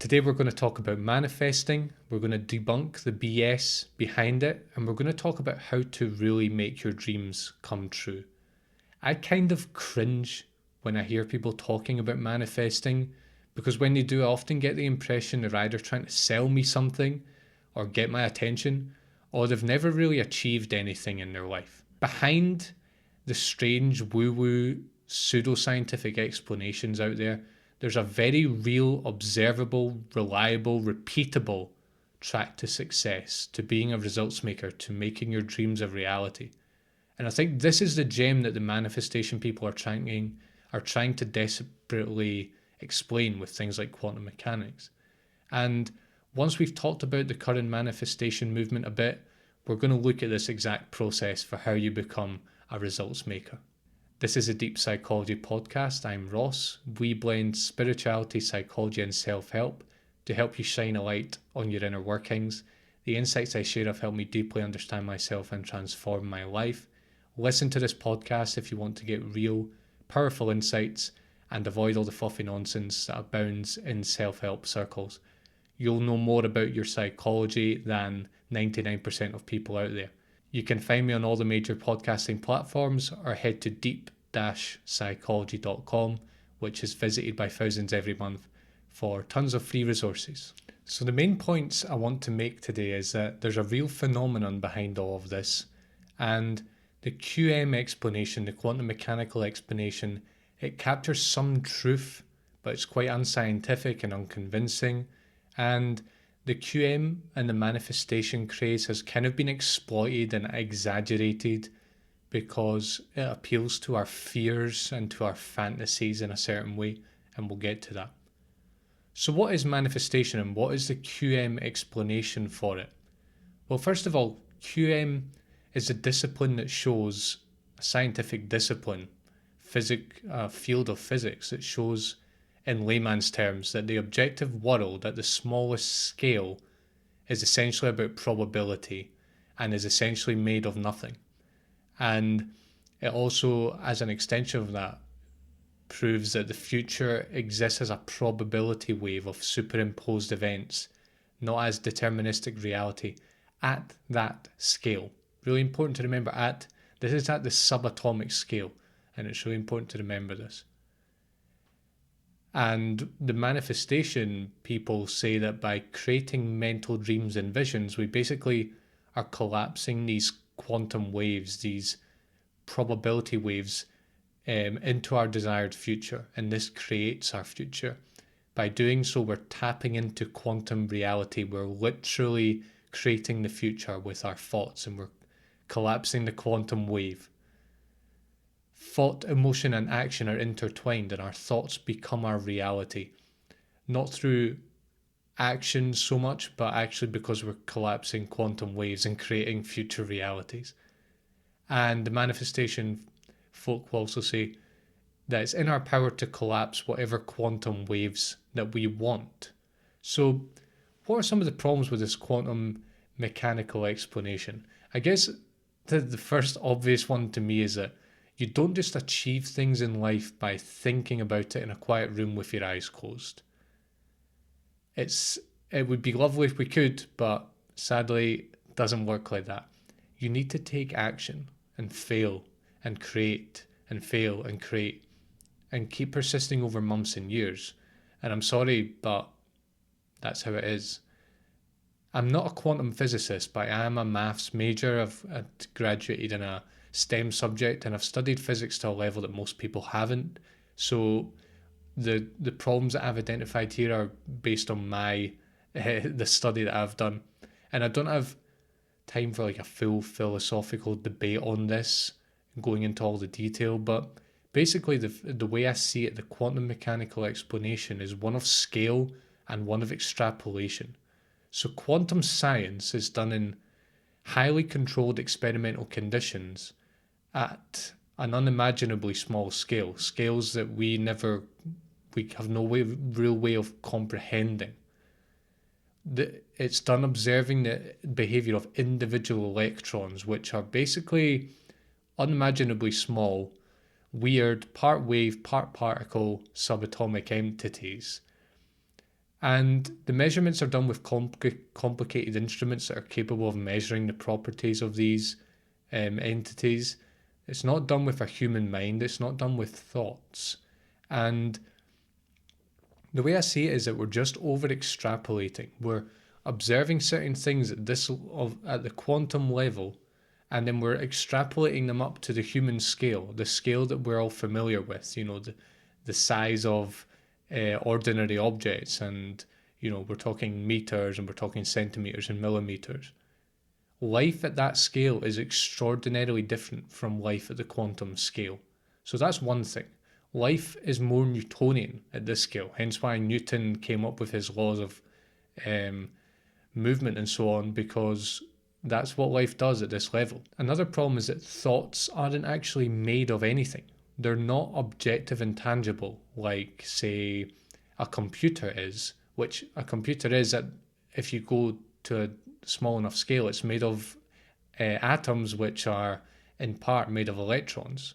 Today we're going to talk about manifesting, we're going to debunk the BS behind it, and we're going to talk about how to really make your dreams come true. I kind of cringe when I hear people talking about manifesting because when they do, I often get the impression they're either trying to sell me something or get my attention, or they've never really achieved anything in their life. Behind the strange woo-woo pseudoscientific explanations out there, there's a very real, observable, reliable, repeatable track to success, to being a results maker, to making your dreams a reality. And I think this is the gem that the manifestation people are trying to desperately explain with things like quantum mechanics. And once we've talked about the current manifestation movement a bit, we're going to look at this exact process for how you become a results maker. This is a Deep Psychology podcast. I'm Ross. We blend spirituality, psychology, and self-help to help you shine a light on your inner workings. The insights I share have helped me deeply understand myself and transform my life. Listen to this podcast if you want to get real, powerful insights and avoid all the fluffy nonsense that abounds in self-help circles. You'll know more about your psychology than 99% of people out there. You can find me on all the major podcasting platforms or head to deep-psychology.com, which is visited by thousands every month, for tons of free resources. So the main points I want to make today is that there's a real phenomenon behind all of this, and the QM explanation, the quantum mechanical explanation, it captures some truth, but it's quite unscientific and unconvincing, and the QM and the manifestation craze has kind of been exploited and exaggerated because it appeals to our fears and to our fantasies in a certain way, and we'll get to that. So what is manifestation and what is the QM explanation for it? Well, first of all, QM is a discipline that shows, a scientific discipline, field of physics that shows in layman's terms that the objective world at the smallest scale is essentially about probability and is essentially made of nothing. And it also, as an extension of that, proves that the future exists as a probability wave of superimposed events, not as deterministic reality at that scale. Really important to remember, this is at the subatomic scale, and it's really important to remember this. And the manifestation people say that by creating mental dreams and visions, we basically are collapsing these quantum waves, these probability waves, into our desired future. And this creates our future. By doing so, we're tapping into quantum reality. We're literally creating the future with our thoughts, and we're collapsing the quantum wave. Thought, emotion, and action are intertwined, and our thoughts become our reality. Not through action so much, but actually because we're collapsing quantum waves and creating future realities. And the manifestation folk will also say that it's in our power to collapse whatever quantum waves that we want. So what are some of the problems with this quantum mechanical explanation? I guess the first obvious one to me is that you don't just achieve things in life by thinking about it in a quiet room with your eyes closed. It would be lovely if we could, but sadly, it doesn't work like that. You need to take action and fail and create and fail and create and keep persisting over months and years. And I'm sorry, but that's how it is. I'm not a quantum physicist, but I am a maths major. I've graduated in a STEM subject, and I've studied physics to a level that most people haven't. So the problems that I've identified here are based on the study that I've done, and I don't have time for like a full philosophical debate on this, going into all the detail. But basically, the way I see it, the quantum mechanical explanation is one of scale and one of extrapolation. So quantum science is done in highly controlled experimental conditions at an unimaginably small scale, scales that we have no real way of comprehending. It's done observing the behavior of individual electrons, which are basically unimaginably small, weird, part wave, part particle, subatomic entities. And the measurements are done with complicated instruments that are capable of measuring the properties of these entities. It's not done with a human mind, it's not done with thoughts. And the way I see it is that we're just over extrapolating. We're observing certain things at the quantum level, and then we're extrapolating them up to the human scale, the scale that we're all familiar with, the size of ordinary objects, and we're talking meters and we're talking centimeters and millimeters. Life at that scale is extraordinarily different from life at the quantum scale. So that's one thing. Life is more Newtonian at this scale, hence why Newton came up with his laws of um, movement and so on, because that's what life does at this level. Another problem is that thoughts aren't actually made of anything. They're not objective and tangible like, say, a computer is, which a computer is that if you go to a small enough scale, it's made of atoms which are in part made of electrons.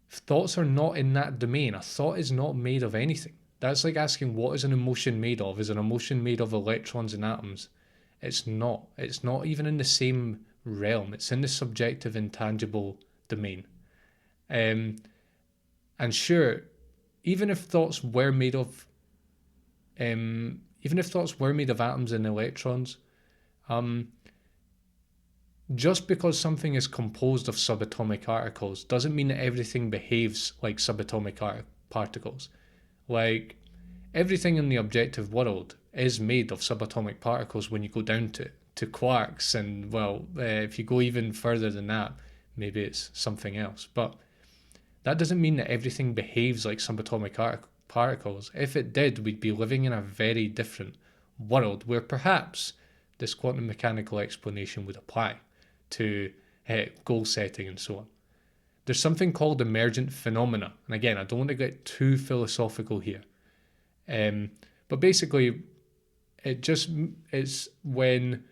Thoughts are not in that domain. A thought is not made of anything. That's like asking, what is an emotion made of? Is an emotion made of electrons and atoms? It's not. It's not even in the same realm. It's in the subjective, intangible domain. And sure, even if thoughts were made of, atoms and electrons, just because something is composed of subatomic particles doesn't mean that everything behaves like subatomic particles. Like, everything in the objective world is made of subatomic particles when you go down to quarks, and if you go even further than that, maybe it's something else. But that doesn't mean that everything behaves like subatomic particles. If it did, we'd be living in a very different world where perhaps this quantum mechanical explanation would apply to goal setting and so on. There's something called emergent phenomena. And again, I don't want to get too philosophical here. But basically, it's when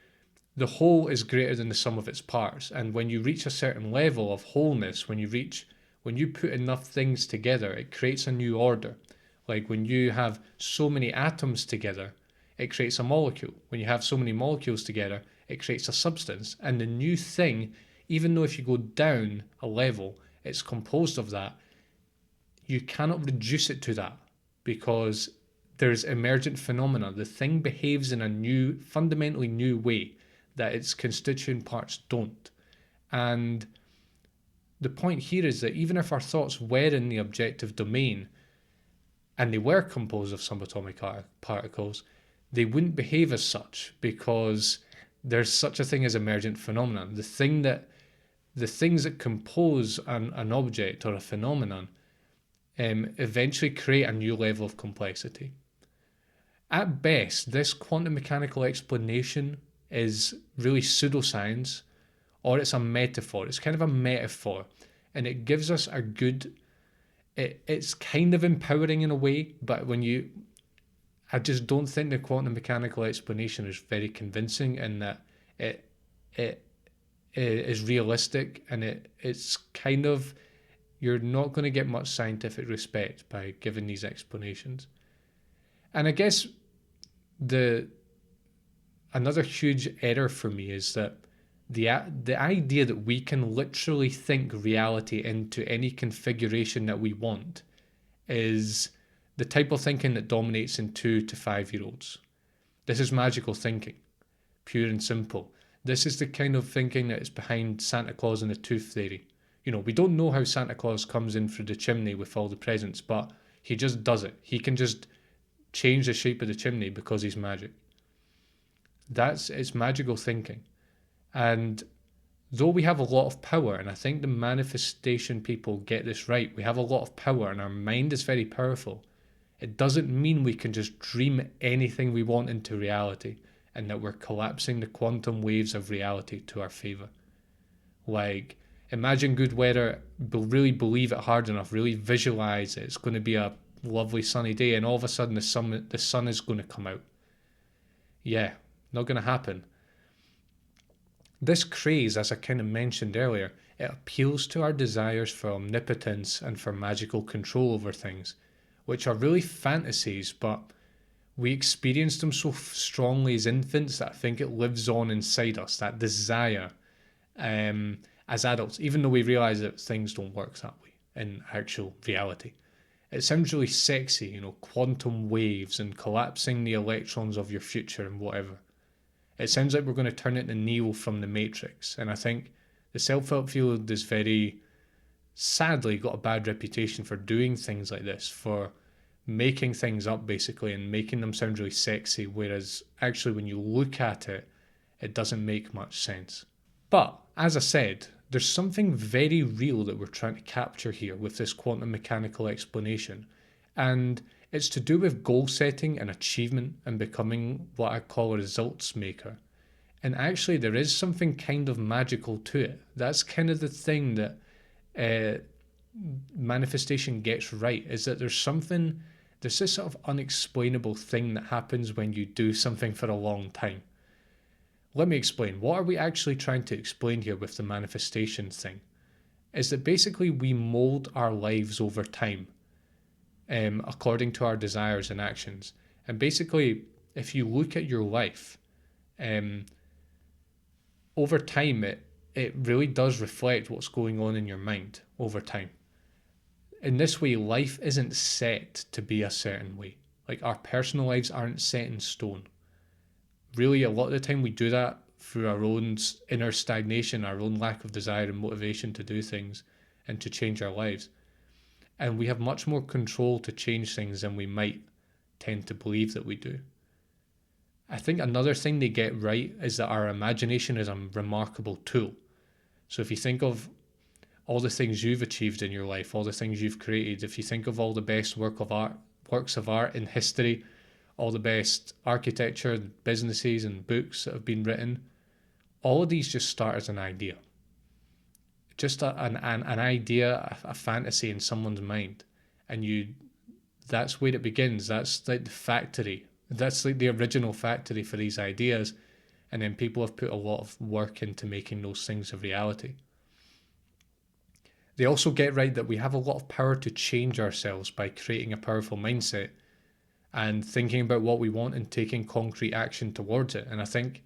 the whole is greater than the sum of its parts. And when you reach a certain level of wholeness, when you put enough things together, it creates a new order. Like when you have so many atoms together, it creates a molecule. When you have so many molecules together, it creates a substance. And the new thing, even though if you go down a level, it's composed of that, you cannot reduce it to that because there's emergent phenomena. The thing behaves in a fundamentally new way that its constituent parts don't. And the point here is that even if our thoughts were in the objective domain and they were composed of subatomic particles, they wouldn't behave as such because there's such a thing as emergent phenomena. The things that compose an object or a phenomenon eventually create a new level of complexity. At best, this quantum mechanical explanation is really pseudoscience, or it's a metaphor. It's kind of a metaphor, and it gives us a good... It's kind of empowering in a way, but I just don't think the quantum mechanical explanation is very convincing in that it is realistic, and it's kind of... You're not going to get much scientific respect by giving these explanations. And I guess another huge error for me is that the idea that we can literally think reality into any configuration that we want is the type of thinking that dominates in 2 to 5 year olds. This is magical thinking, pure and simple. This is the kind of thinking that is behind Santa Claus and the Tooth Fairy. We don't know how Santa Claus comes in through the chimney with all the presents, but he just does it. He can just change the shape of the chimney because he's magic. It's magical thinking. And though we have a lot of power, and I think the manifestation people get this right, we have a lot of power and our mind is very powerful, it doesn't mean we can just dream anything we want into reality and that we're collapsing the quantum waves of reality to our favor. Like, imagine good weather, really believe it hard enough, really visualize it. It's going to be a lovely sunny day, and all of a sudden the sun is going to come out. Yeah, not going to happen. This craze, as I kind of mentioned earlier, it appeals to our desires for omnipotence and for magical control over things, which are really fantasies, but We experience them so strongly as infants that I think it lives on inside us, that desire, as adults, even though we realize that things don't work that way in actual reality. It sounds really sexy, quantum waves and collapsing the electrons of your future and whatever. It sounds like we're going to turn it to Neo from the Matrix. And I think the self-help field is very sadly got a bad reputation for doing things like this, for making things up basically and making them sound really sexy, whereas actually when you look at it, it doesn't make much sense. But as I said, there's something very real that we're trying to capture here with this quantum mechanical explanation. And it's to do with goal setting and achievement and becoming what I call a results maker. And actually, there is something kind of magical to it. That's kind of the thing that manifestation gets right, is that there's this sort of unexplainable thing that happens when you do something for a long time. Let me explain. What are we actually trying to explain here with the manifestation thing? Is that basically we mold our lives over time according to our desires and actions. And basically, if you look at your life, over time, it really does reflect what's going on in your mind over time. In this way, life isn't set to be a certain way. Like our personal lives aren't set in stone. Really, a lot of the time we do that through our own inner stagnation, our own lack of desire and motivation to do things and to change our lives. And we have much more control to change things than we might tend to believe that we do. I think another thing they get right is that our imagination is a remarkable tool. So if you think of all the things you've achieved in your life, all the things you've created, if you think of all the best works of art in history, all the best architecture, businesses and books that have been written, all of these just start as an idea. Just an idea, a fantasy in someone's mind. And that's where it begins. That's like the factory. That's like the original factory for these ideas. And then people have put a lot of work into making those things a reality. They also get right that we have a lot of power to change ourselves by creating a powerful mindset and thinking about what we want and taking concrete action towards it. And I think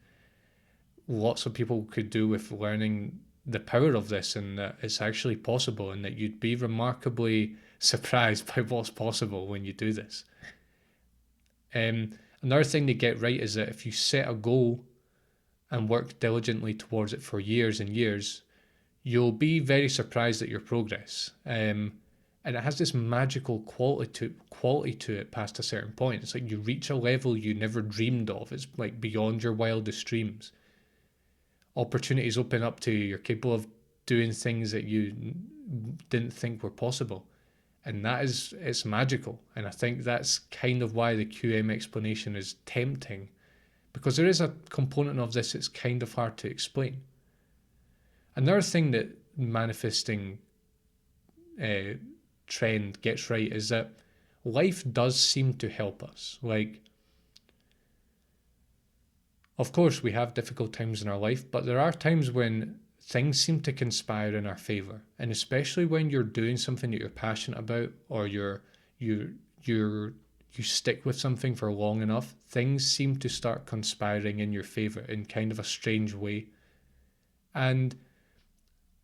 lots of people could do with learning the power of this, and that it's actually possible, and that you'd be remarkably surprised by what's possible when you do this. Another thing they get right is that if you set a goal and work diligently towards it for years and years, you'll be very surprised at your progress. And it has this magical quality to it past a certain point. It's like you reach a level you never dreamed of. It's like beyond your wildest dreams. Opportunities open up to you. You're capable of doing things that you didn't think were possible. And it's magical. And I think that's kind of why the QM explanation is tempting, because there is a component of this that's kind of hard to explain. Another thing that manifesting trend gets right is that life does seem to help us. Like, of course, we have difficult times in our life, but there are times when things seem to conspire in our favor. And especially when you're doing something that you're passionate about, or you stick with something for long enough, things seem to start conspiring in your favor in kind of a strange way. And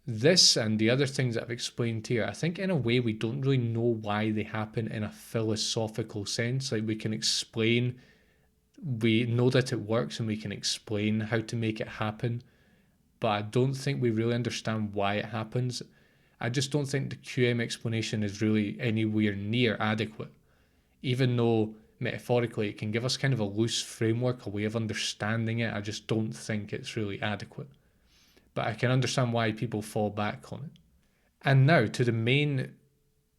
this and the other things that I've explained here, I think in a way we don't really know why they happen in a philosophical sense. Like we know that it works and we can explain how to make it happen, but I don't think we really understand why it happens. I just don't think the QM explanation is really anywhere near adequate, even though metaphorically it can give us kind of a loose framework, a way of understanding it. I just don't think it's really adequate. But I can understand why people fall back on it. And now to the main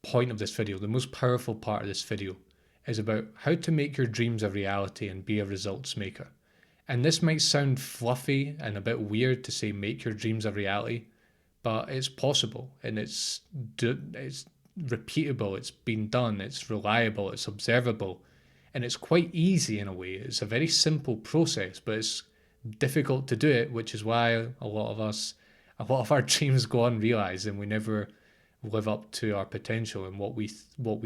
point of this video, the most powerful part of this video is about how to make your dreams a reality and be a results maker. And this might sound fluffy and a bit weird to say make your dreams a reality, but it's possible, and it's repeatable, it's been done, it's reliable, it's observable, and it's quite easy in a way. It's a very simple process, but it's difficult to do it, which is why a lot of our dreams go unrealized and we never live up to our potential and what we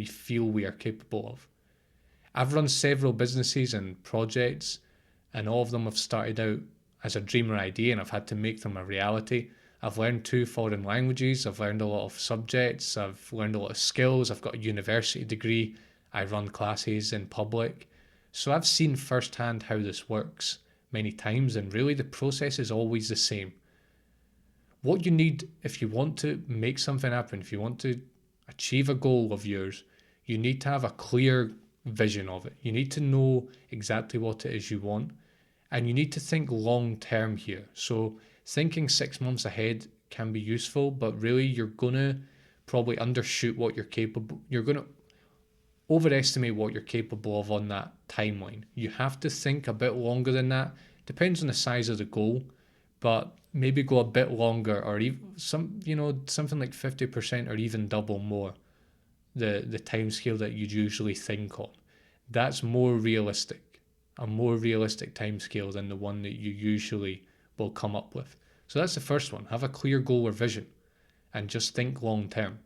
feel we are capable of. I've run several businesses and projects, and all of them have started out as a dream or idea, and I've had to make them a reality. I've learned 2 foreign languages, I've learned a lot of subjects, I've learned a lot of skills, I've got a university degree, I run classes in public. So I've seen firsthand how this works many times, and really the process is always the same. What you need if you want to make something happen, if you want to achieve a goal of yours, you need to have a clear vision of it. You need to know exactly what it is you want, and you need to think long term here. So thinking 6 months ahead can be useful, but really you're gonna probably undershoot what you're capable. You're gonna overestimate what you're capable of on that timeline. You have to think a bit longer than that. Depends on the size of the goal, but maybe go a bit longer, or even something like 50% or even double more the time scale that you'd usually think on. That's more realistic, a more realistic time scale than the one that you usually will come up with. So that's the first one. Have a clear goal or vision and just think long term.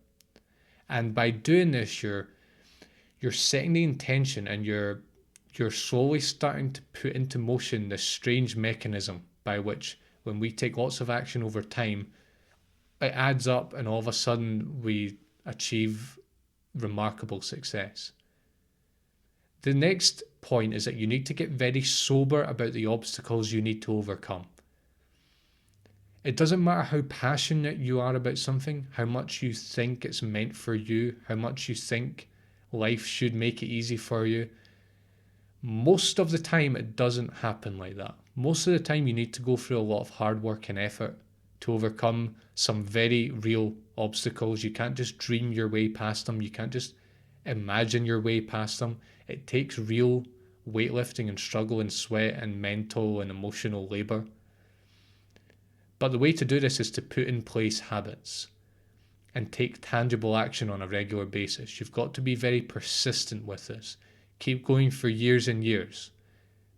And by doing this, you're setting the intention, and you're slowly starting to put into motion this strange mechanism by which, when we take lots of action over time, it adds up, and all of a sudden we achieve remarkable success. The next point is that you need to get very sober about the obstacles you need to overcome. It doesn't matter how passionate you are about something, how much you think it's meant for you, how much you think life should make it easy for you. Most of the time, it doesn't happen like that. Most of the time, you need to go through a lot of hard work and effort to overcome some very real obstacles. You can't just dream your way past them. You can't just imagine your way past them. It takes real weightlifting and struggle and sweat and mental and emotional labor. But the way to do this is to put in place habits and take tangible action on a regular basis. You've got to be very persistent with this. Keep going for years and years.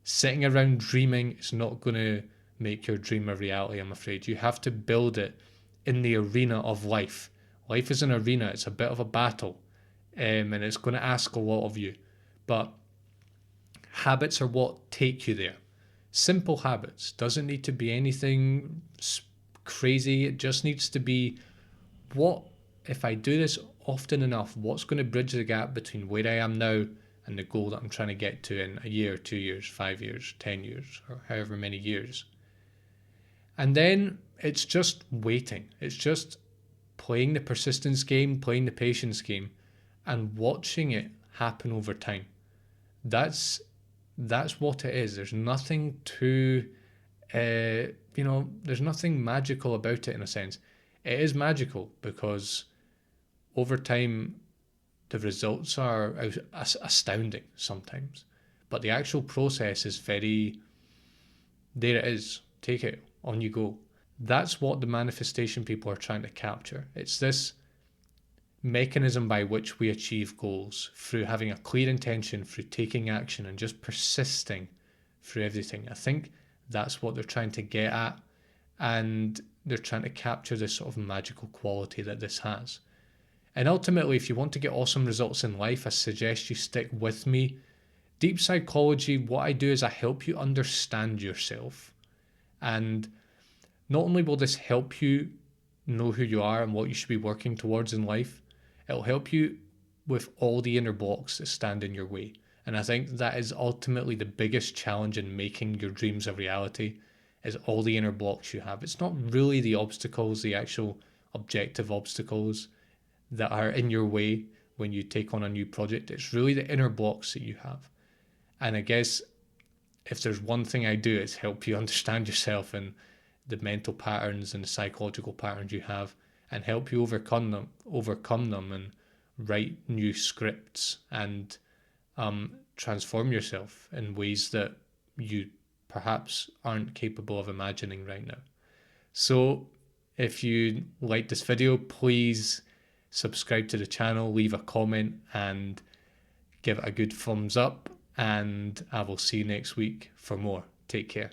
Sitting around dreaming is not going to make your dream a reality, I'm afraid. You have to build it in the arena of life. Life is an arena, it's a bit of a battle, and it's going to ask a lot of you. But habits are what take you there. Simple habits. Doesn't need to be anything crazy. It just needs to be, what if I do this often enough, what's going to bridge the gap between where I am now and the goal that I'm trying to get to in a year, 2 years, 5 years, 10 years, or however many years. And then it's just waiting. It's just playing the persistence game, playing the patience game, and watching it happen over time. That's what it is. There's nothing too, there's nothing magical about it in a sense. It is magical because over time, the results are astounding sometimes. But the actual process is very, there it is, take it, on you go. That's what the manifestation people are trying to capture. It's this mechanism by which we achieve goals through having a clear intention, through taking action and just persisting through everything. I think that's what they're trying to get at, and they're trying to capture this sort of magical quality that this has. And ultimately, if you want to get awesome results in life, I suggest you stick with me. Deep psychology, what I do is I help you understand yourself. And not only will this help you know who you are and what you should be working towards in life, it'll help you with all the inner blocks that stand in your way. And I think that is ultimately the biggest challenge in making your dreams a reality, is all the inner blocks you have. It's not really the obstacles, the actual objective obstacles that are in your way when you take on a new project. It's really the inner blocks that you have. And I guess if there's one thing I do, it's help you understand yourself and the mental patterns and the psychological patterns you have, and help you overcome them and write new scripts and transform yourself in ways that you perhaps aren't capable of imagining right now. So if you liked this video, please subscribe to the channel, leave a comment and give it a good thumbs up, and I will see you next week for more. Take care.